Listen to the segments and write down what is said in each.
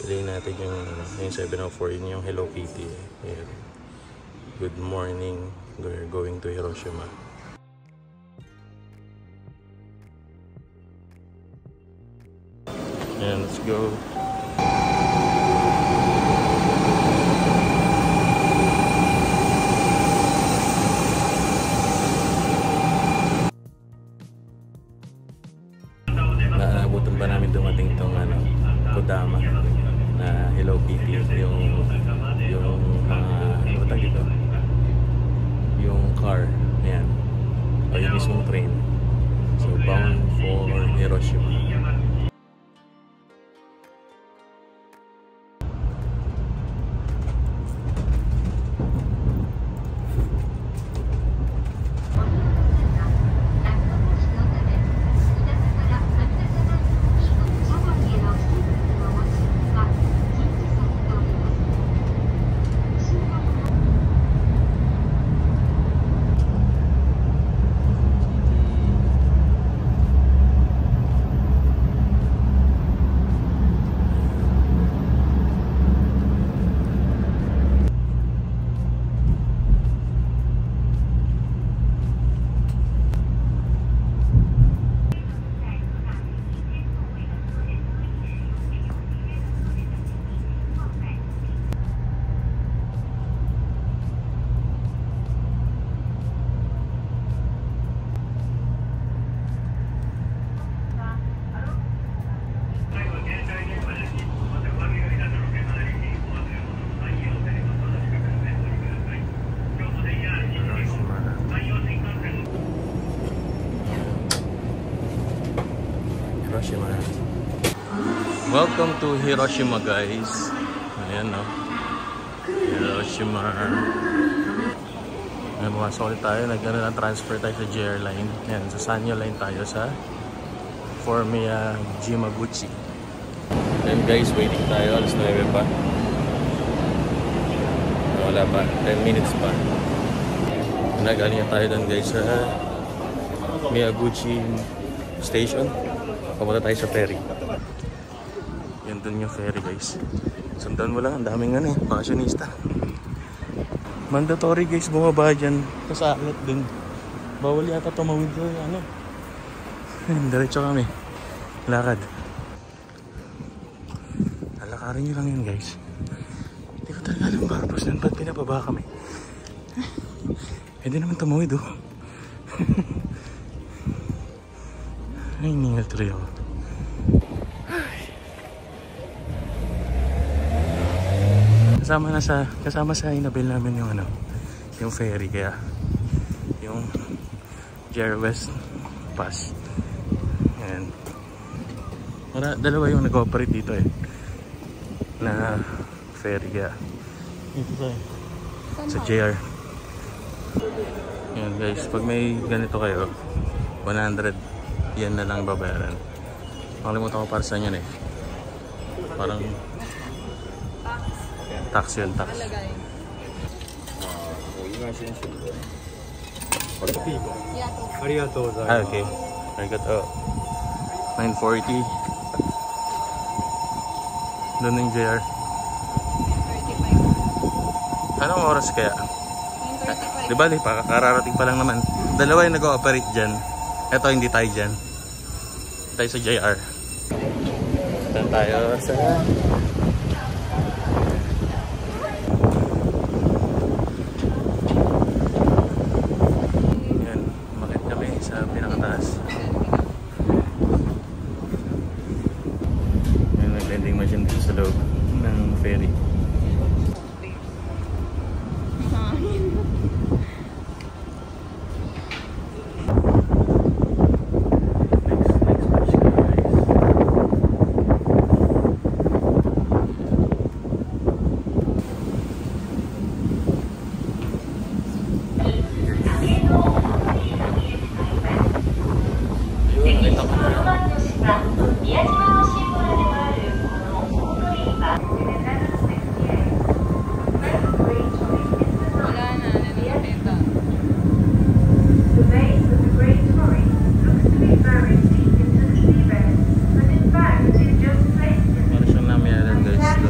Piliin natin yung 704, yun yung Hello Kitty. Ayan. Good morning, we're going to Hiroshima. And let's go. Naabutan pa namin dumating itong Kodama na Hello Kitty, yung mga dito, yung car, ayan, o yung mismong train. So bound for Hiroshima. Welcome to Hiroshima, guys. Ayan, no? Hiroshima. Ayan, pumasok ulit tayo. Transfer tayo sa JR line. Ayan, sa Sanyo line tayo sa Formia Jimaguchi. Ayan, guys, waiting tayo. Alas 9 pa. Wala pa. 10 minutes pa. Nagaling tayo doon, guys, sa Miyaguchi Station. Papunta tayo sa ferry. Yan dun yung ferry, guys. Sundan mo lang, ang daming fashionista. Mandatory, guys, bumaba dyan. Sa alat dun. Bawal yata tumawid ko, diretso kami. Lakad. Lalakarin nyo lang yun, guys. Hindi ko talaga alam purpose nun. Ba't pinababa kami? Pwede naman tumawid, oh. Ay, ningal tuloy ako. Kasama sa inabil namin yung ferry, kaya yung JR West Pass. Ayan. Dalawa yung nag-operate dito na ferry, kaya dito tayo sa JR. Ayan, guys, pag may ganito kayo, 100 yan na lang babayaran. Makalimutan ko para saan yan parang tax yun, tax. Okay. Arigato. 940. Doon yung JR. 35. Anong oras kaya? 9:35. Diba, kararating pa lang naman. Dalawa yung nag-ooperate dyan. Eto, hindi tayo dyan. Tayo sa JR. Doon tayo sa pinakataas. May vending machine dito sa loob ng ferry. Para siyang namiyalan, guys.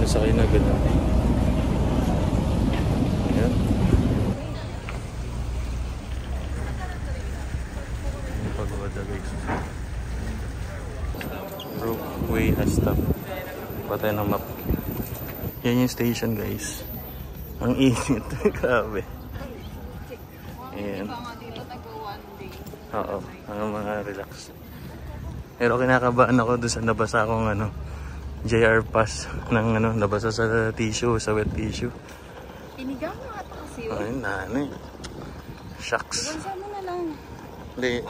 Sasakay na gano'n. Ayan. Yung pagoda guys. Ropeway has stopped. Patay ng map. Yan yung station guys. Ang init. Grabe. Ayan. Oo. Ang mga relax. Pero kinakabahan ako doon sa nabasa akong ano, JR pass ng ano, nabasa sa tissue, sa wet tissue. Inigaw na ata kasi yun. Ay, nanay. Shucks. Bansa mo na lang.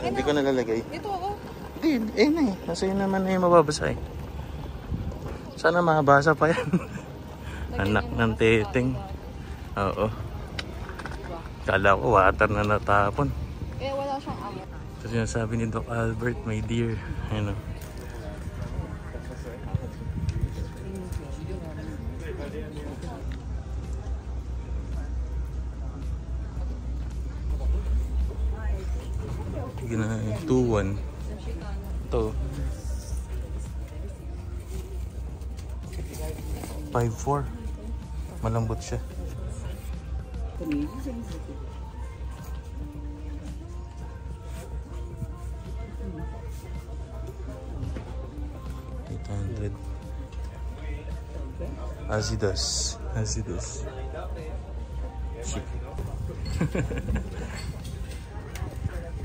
Hindi ko nalalagay. Ito ako. Hindi, na eh. Nasa yun naman na yung mababasa eh. Sana mabasa pa yan. Anak ng teteng. Oo. Kala ko water na natapon. Eh, wala siyang amo. Kasi sinasabi ni Doc Albert, my dear. Ano. Gina 2-1. Ito. 5-4. Malambot siya. Azidas. Shit.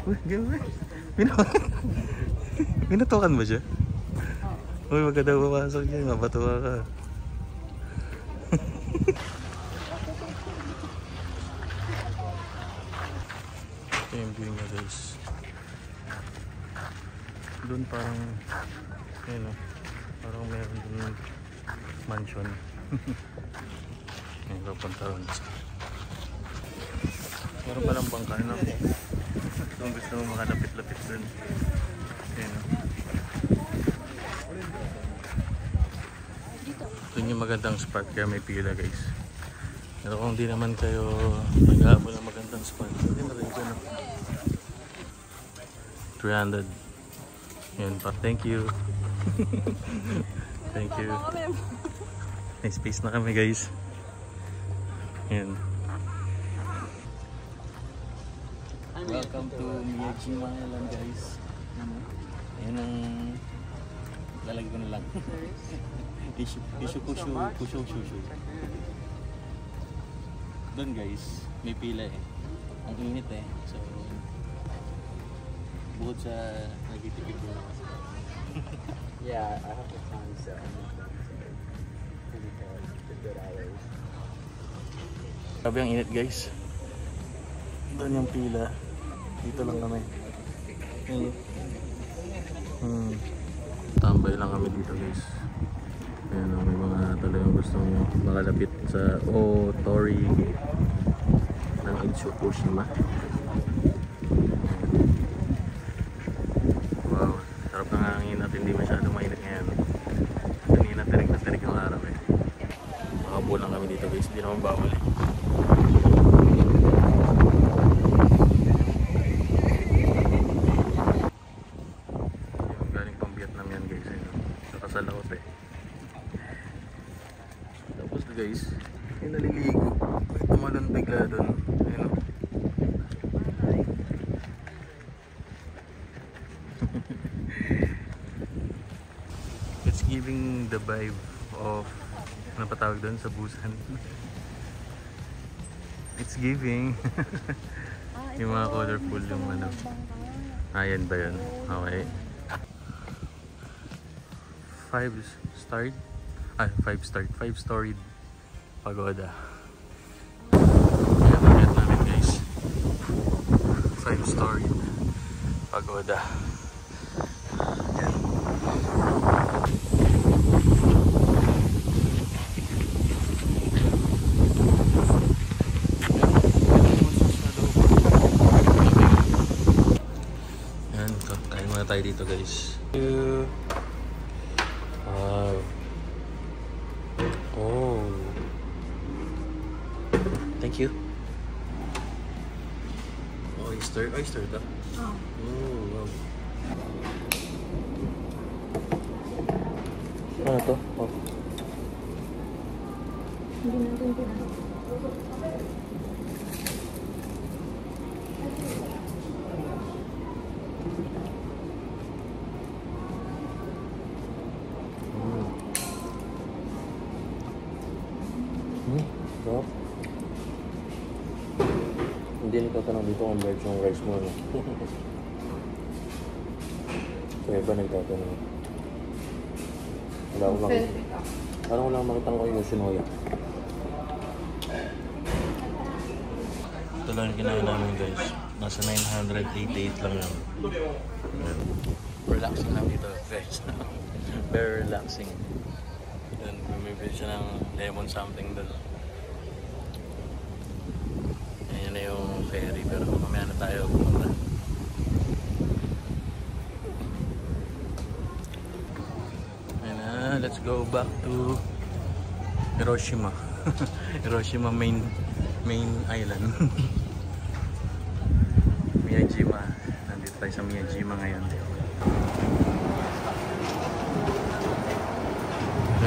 Uy, gawin. Binatukan ba siya? Uy, wag ka daw papasok dyan. Mabatuwa ka. Ito yung view niya guys. Doon parang ayun o. Parang meron doon mansion. Ngayon papunta ron. Meron pa ng bangka no? Kung gusto mo makalapit-lapit doon. Ayun o. Doon yung magandang spot kaya may pila guys. Pero kung di naman kayo nag-aabol ng magandang spot, hindi na rin dyan o. 300. Yan pa. Thank you. Thank you. May space na kami guys. Yan. Welcome to Miyajima Island guys. Yan ang lalagay ko na lang. Kusho. Doon guys, may pila eh. Ang init eh. So, bukod sa nagtitipid ko. Yeah, I have the time set on this one, so the good hours. Grabe ang init guys. Doon yung pila. Dito lang kami. Tambay lang kami dito guys. Ayan, may mga talagang gustong makalapit sa Otori ng Itsukushima. Wow, sarap ng hangin at hindi masyadong mainit ngayon. Kanina tirik na tirik ang araw eh. Makabulang kami dito guys, hindi naman bawal eh. Galing pang Vietnam yan guys eh. Nakasalaot eh. Tapos guys, yung naliligo. May tumalon bigla doon. Ayun o. It's giving the vibe of ano pa tawag doon sa Busan. It's giving. Yung mga colorful yung ano. Ayan ba yun? Okay. 5-storied pagoda. Ayan, nakit namin guys. 5-storied pagoda. Ayan. Ayan, kain muna tayo dito guys. Oh. Thank you. Oyster ito. Oh, wow. Ano to? Oh. Hindi natin pinag. Sarap. Hindi nagtatanong dito kung merge yung rice mo, no? Kaya ba nagtatanong? Wala akong makita. Parang wala akong makita ko yung Yoshinoya. Ito lang yung kinain namin guys. Nasa 988 lang yun. Relaxing lang dito guys. Very relaxing. Then bumibili siya ng lemon something doon. Ayan na yung ferry pero mamaya na tayo pumunta. Ayan na, let's go back to Hiroshima. Hiroshima main island. Miyajima. Nandito tayo sa Miyajima ngayon.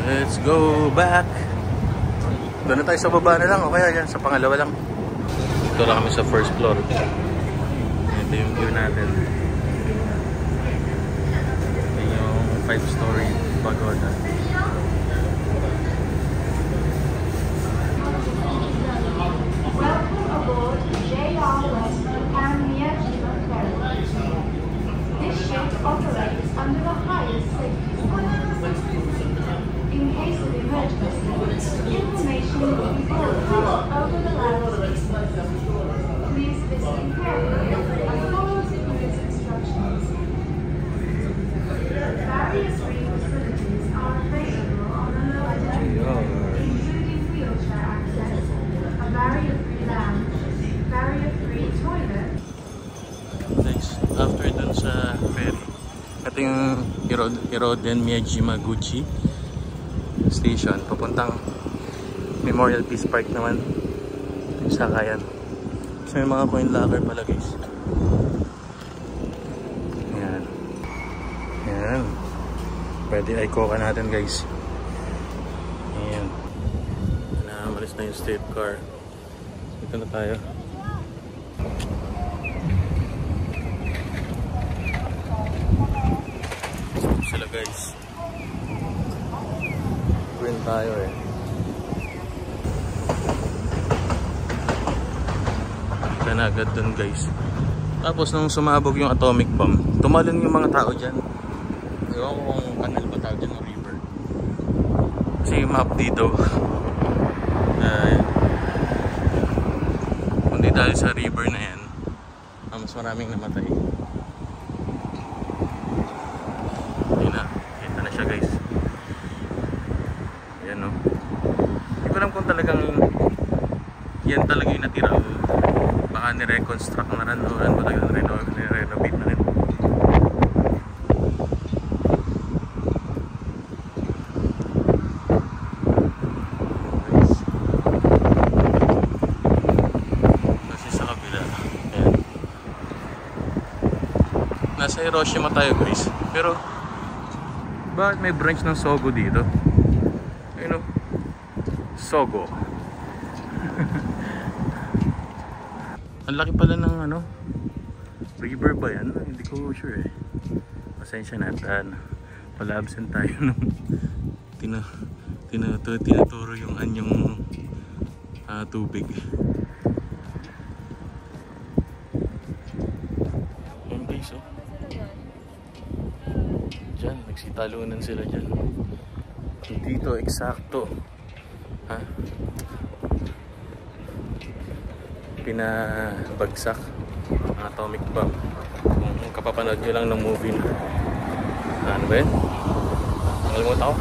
Let's go back. Doon na tayo sa baba na lang o kaya yan sa pangalawa lang. Ito lang kami sa first floor. Ito yung view natin. Ito yung 5-story pagoda. Welcome aboard JR West Japan Miyajima Ferry. This ship operates under the highest safety standards. In case of emergency, information will be broadcast over the loudspeaker. Please listen carefully and follow the crew's instructions. Barrier-free facilities are available on the lower deck, including wheelchair access, a barrier-free lounge, barrier-free toilet. Guys, after dun sa ferry, ito yung Hiroden Miyajima Guchi Station. Papuntang Memorial Peace Park naman. Yung sakayan. So may mga coin locker pala guys. Ayan. Ayan. Pwede i-coca natin guys. Ayan. Namalis na yung state car. Dito na tayo. Sila guys. Queen tayo eh. Kita na agad dun guys. Tapos nung sumabog yung atomic bomb, tumalon yung mga tao dyan. Ewan ko kung kanal ba tawag dyan o river. Kasi yung map dito kundi dahil sa river na yan, mas maraming namatay. Yun na, kita na siya guys. Ayan no. Hindi ko alam kung talagang yan talaga yung natira o baka ni-reconstruct na rin o ano ba talaga ni-renovate na rin. Kasi sa kabila ayan. Nasa Hiroshima tayo guys, pero bakit may branch ng Sogo dito? Ayun o, Sogo. Ang laki pala ng ano, river ba yan? Hindi ko sure eh. Pasensya na at pala absent tayo nung tinuturo yung anyong tubig. Ayan guys oh. Diyan, nagsitalunan sila dyan. Dito, eksakto. Ha? Pinabagsak ang atomic bomb. Kung kapapanood nyo lang ng movie na ano ba yun? Nakalimutan ko.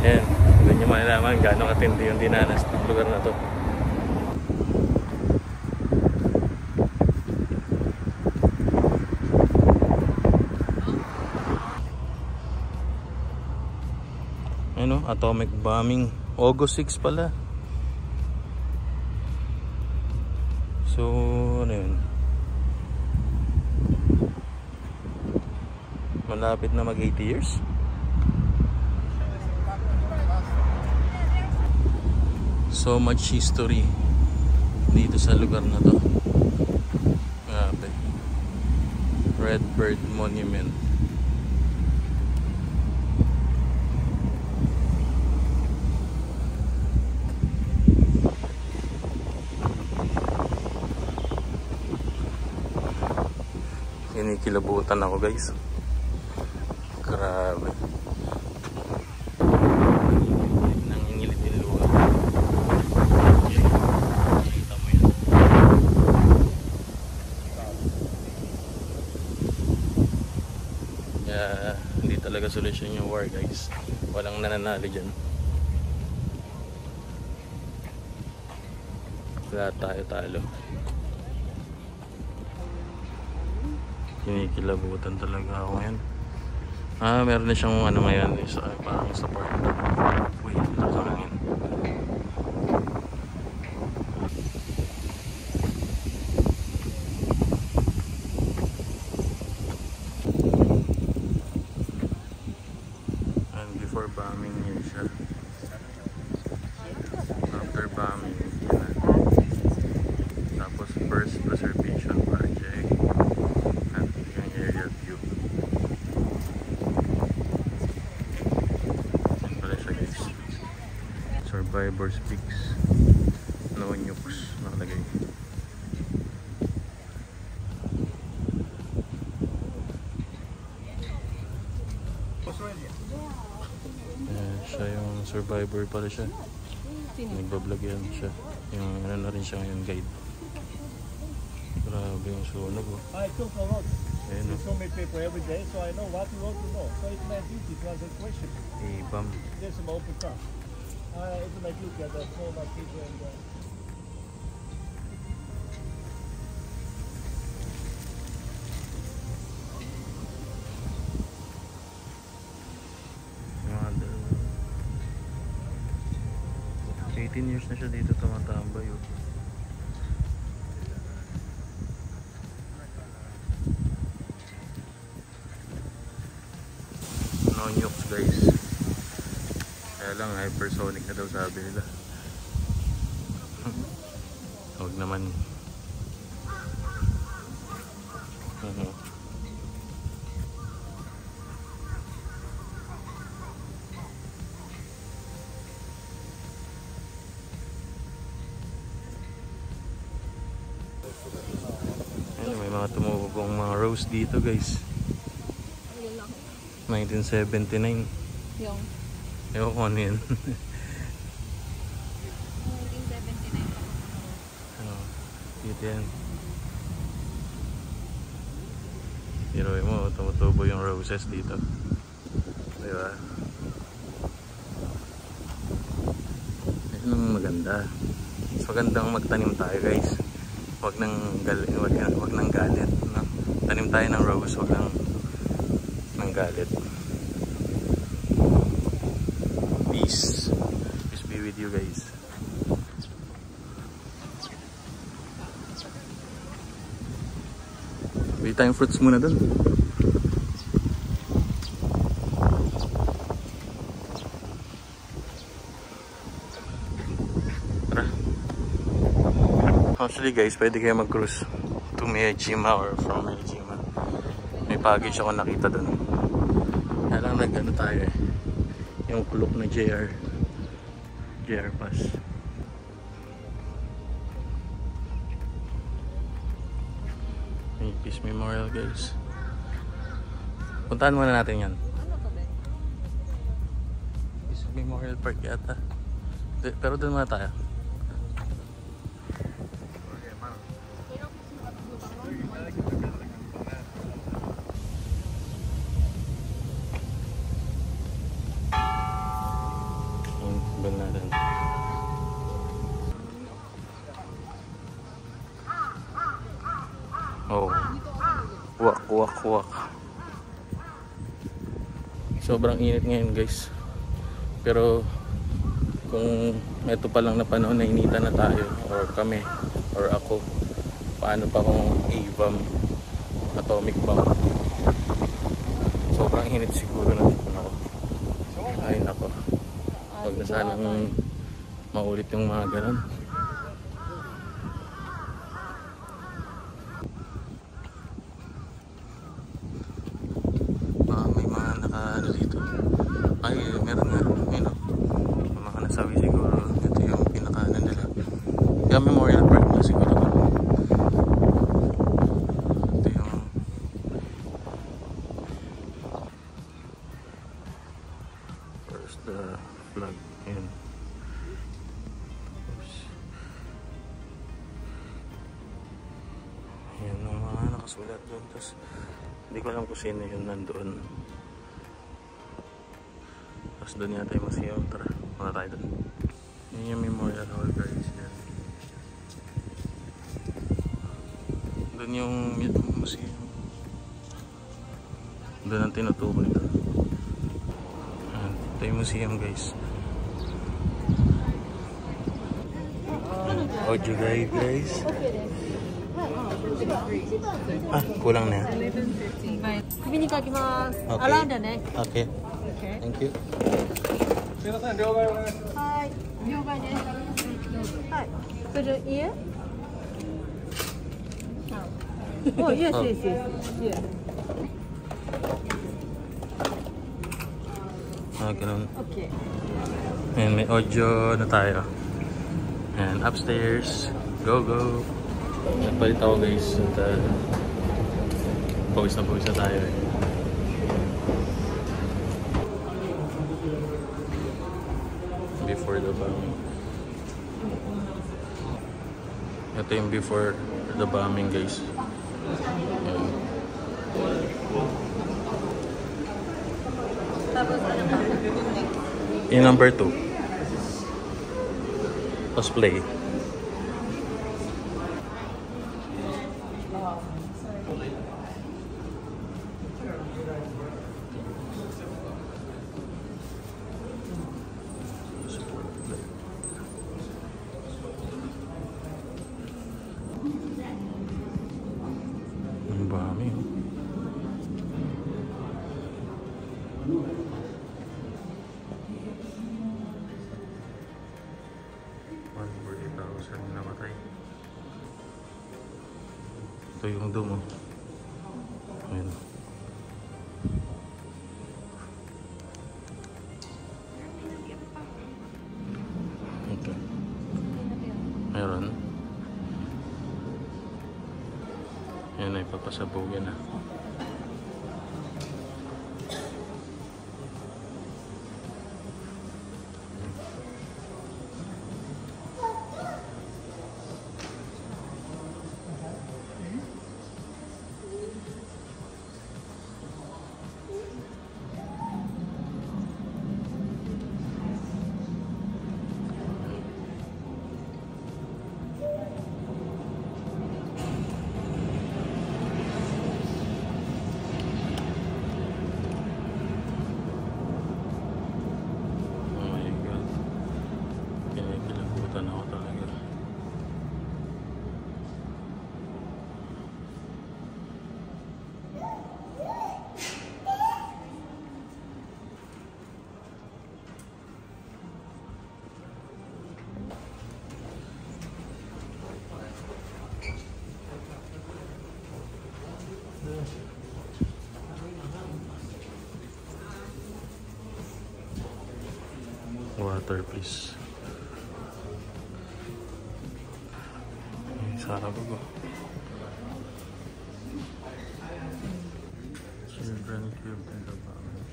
Ayan, hindi nyo malalaman gano'ng katindi yung dinanas ng lugar na to. Ano, atomic bombing August 6 pala. So, ano yun? Malapit na mag 80 years. So much history dito sa lugar na to. Grabe. Red Bird Monument. Kinikilabutan ako guys. Grabe. Nangingilit yung luha. Kita mo yun. Kaya hindi talaga solusyon yung war guys. Walang nananalo dyan. Lahat tayo talo. Kinikilabutan talaga ako ngayon. Meron na siyang ano ngayon, parang support. Wait, nakangin. And before bombing, yun siya. After bombing, yun na. Tapos first preservation project. Survivors Peaks, no nukes nakalagay. Siya yung survivor pala siya. Nagbablog yan siya. Yung ano na rin siya ngayon, guide. Grabe yung sunog oh. I took a lot. Ayun oh. So many people every day, so I know what you want to know. So it's my duty to answer questions. Ibam. There's some open stuff. It's my duty as a former teacher and Mother. 18 years na siya dito tumatambay oh. No nukes guys. Kaya lang hypersonic na daw sabi nila. Huwag naman. Ayun, may mga tumubong mga rose dito guys. 1979. Yung Ewan ko ano yun. 1979 Oh, dito yan. Hiroy mo, tumutubo yung roses dito. Diba? Ayun ang maganda. Mas magandang magtanim tayo guys. Wag nang galit. No? Tanim tayo ng rose, wag nang galit. Peace be with you guys. Bili tayong fruits muna dun. Tara. Actually guys, pwede kayo mag-cruise to Miyajima or from Miyajima. May package ako nakita dun. Kaya lang nag-ano tayo eh. Yung kulok na JR Pass. May Peace Memorial guys. Puntahan muna natin yan. Ano to ba? Peace Memorial Park yata. Pero doon muna tayo. Bal natin. Oh. Wak. Sobrang init ngayon guys. Pero kung ito pa lang na panahon na initan na tayo or kami or ako, paano pa kung AVAM, atomic bomb? Sobrang init siguro na ako. Ay nako. Huwag na sanang maulit yung mga ganun. May mga naka dito. Ay, meron nga. May mga nasabi siguro. Ito yung pinakaanan nila. Kaya Memorial Park na siguro. Ito yung first the flag. Ayan. Ayan ang mga nakasulat doon. Tapos hindi ko alam kung sino yun nandoon. Tapos doon yata yung museum. Tara, muna tayo doon. Yun yung Memorial Hall, guys. Yan. Doon yung museum. Doon ang tinutukoy ito. Ito yung museum, guys. Audio guide, guys. Ah, kulang na. 首に書きます。 Okay. 洗うんだね。 Okay. Thank you. はい。了解です。はい。それ家？Oh, yes, Oh. yes, yes. Yes. Ganun. Okay. Ayan, may audio na tayo. Ayan, upstairs. Go, go. Nagpalit ako, guys. At pawis na tayo. Before the bombing. Ito yung before the bombing, guys. Ayan. Tapos ano pa? Yung number 2. Tapos play. Ang dami, oh. Namatay. Ito yung doom, oh. Ayan. Okay. Meron. Ayan ay papasabugin na. Water, please. Sarap ako. Children killed in the bombing.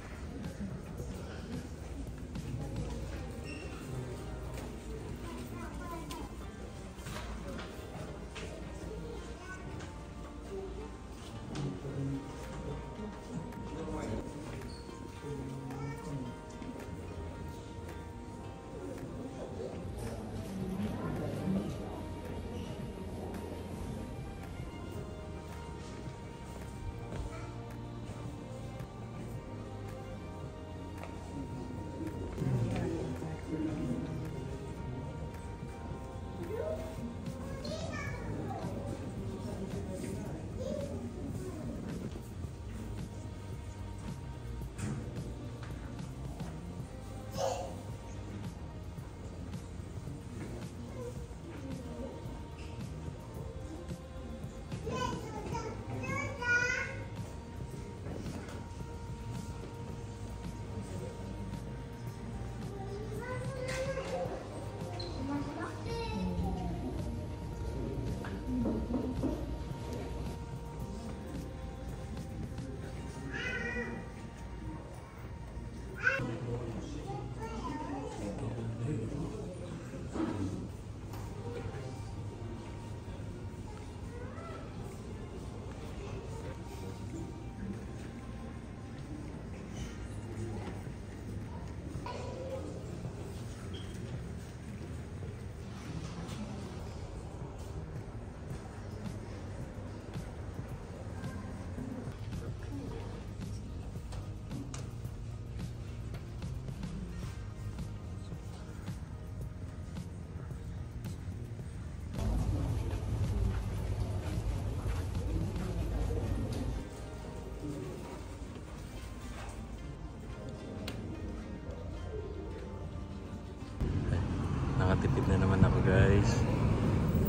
Nakatipid na naman ako guys.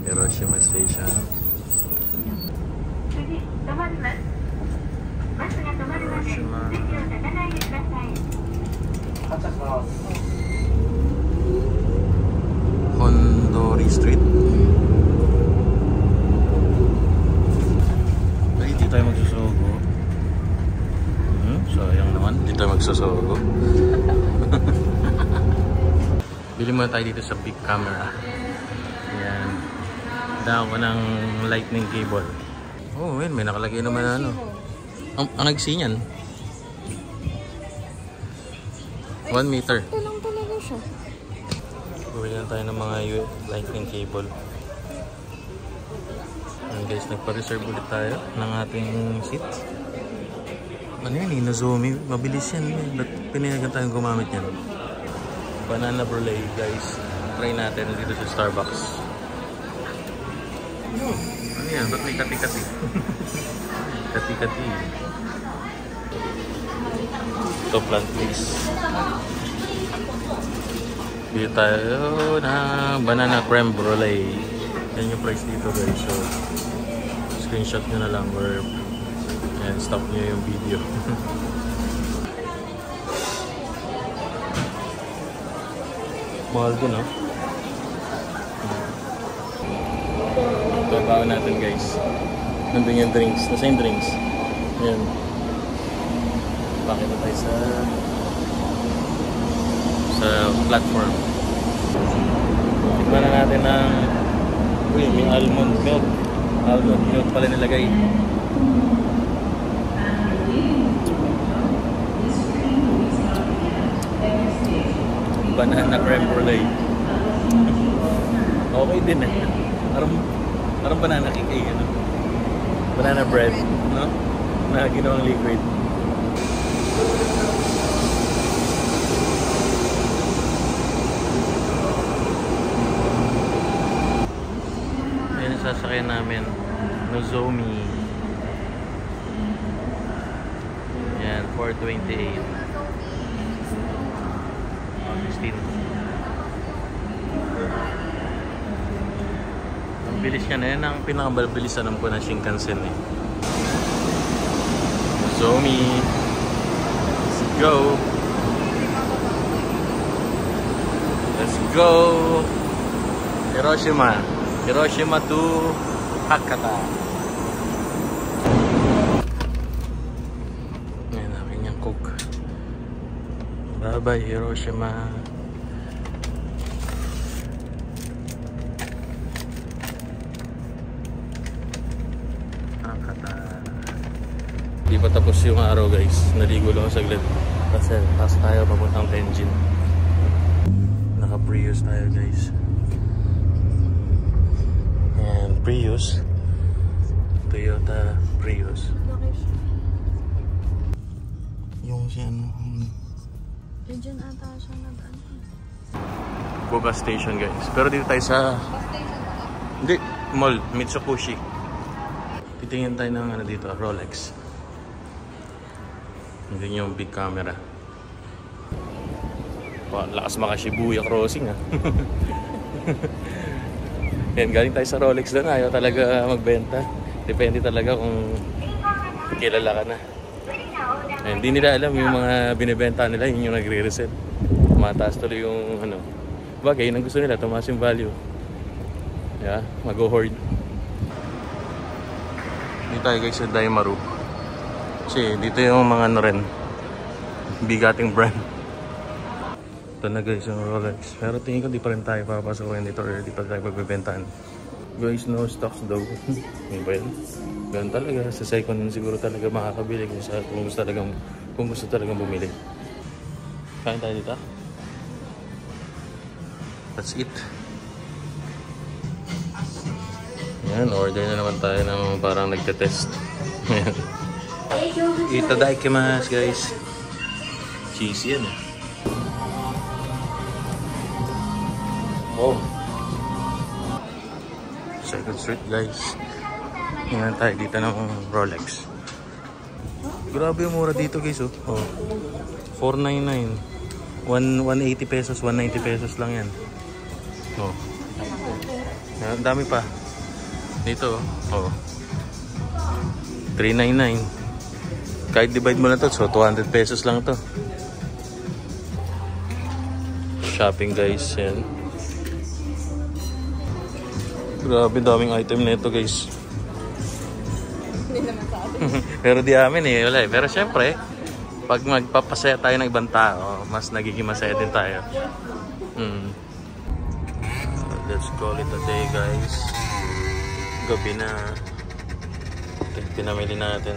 Hiroshima Station. Hiroshima. Hondori Street. Ay, di tayo magsusugo. Sayang naman, di tayo magsusugo. Bili muna tayo dito sa big camera. Ayan. Daan ko ng lightning cable. Oh, man, may nakalagay naman na ano. Ang nagsi niyan. 1 meter. Ito lang talaga siya. Bumili lang tayo ng mga lightning cable. Ayan guys, nagpa-reserve ulit tayo ng ating seat. Ano yan, Nozomi? Mabilis yan. Ba't pinayagan tayong gumamit yan? Banana brulee guys. Try natin dito sa Starbucks. Ano yan? Ba't may kati-kati? Kati-kati. Ito plant please. Dito tayo ng banana creme brulee. Yan yung price dito guys. So, screenshot nyo na lang or and stop nyo yung video. Mahal din, no? Babaw natin guys. Nandun yung drinks. Nasa yung drinks. Ayan. Pakita tayo sa platform. Tikman na natin ng may almond milk. Almond milk pala nilagay. Banana creme brulee. Okay din eh. Parang banana cake eh. Ano? Banana bread. No? Na ginawang liquid. Ayan ang sasakyan namin. Nozomi. Ayan, 428. 16. Ang bilis niya na yan. Ang pinakabilis alam ko na Shinkansen eh. Nozomi. Let's go. Let's go. Hiroshima. Hiroshima to Hakata. Ayan namin yung cook. Bye bye Hiroshima. Hakata. Di pa tapos yung araw guys. Naligo lang saglit. Kasi pas tayo papuntang Tenjin. Naka Prius tayo guys. And Prius. Toyota Prius. Yung si ano. Diyan ata siya nag-ano. Boba Station guys. Pero dito tayo sa... Hindi. Mall. Mitsubishi. Titingin tayo ng ano dito. Rolex. Hindi yung big camera. Lakas maka Shibuya crossing ha. Yan, galing tayo sa Rolex doon. Ayaw talaga magbenta. Depende talaga kung kilala ka na. Hindi nila alam yung mga binibenta nila, yun yung nagre-resell. Mataas tuloy yung ano. Bagay, yun ang gusto nila, tumaas yung value. Yeah, mag-hoard. Dito tayo guys sa Daimaru. Kasi dito yung mga ano rin, bigating brand. Ito na guys yung Rolex. Pero tingin ko di pa rin tayo papasokin dito or di pa tayo pagbibentahan. Guys, no stocks daw. May ba yun? Ganun talaga. Sa second hand siguro talaga makakabili kung gusto talagang bumili. Kain tayo dito. That's it. Yan, order na naman tayo ng parang nagte-test. Itadakimasu guys. Cheesy yan eh. Oh. Second Street guys. Tingnan tayo dito ng Rolex. Grabe yung mura dito guys oh. Oh. 499. 180 pesos, 190 pesos lang yan. Oh. Ang dami pa. Dito, oh. 399. Kahit divide mo na to, so 200 pesos lang to. Shopping guys, yan. Grabe, daming item na ito guys. Hindi naman sa atin. Pero di amin eh, wala eh. Pero syempre, pag magpapasaya tayo ng ibang tao, mas nagiging masaya din tayo. Let's call it a day guys. Gabi na. Pinamili natin.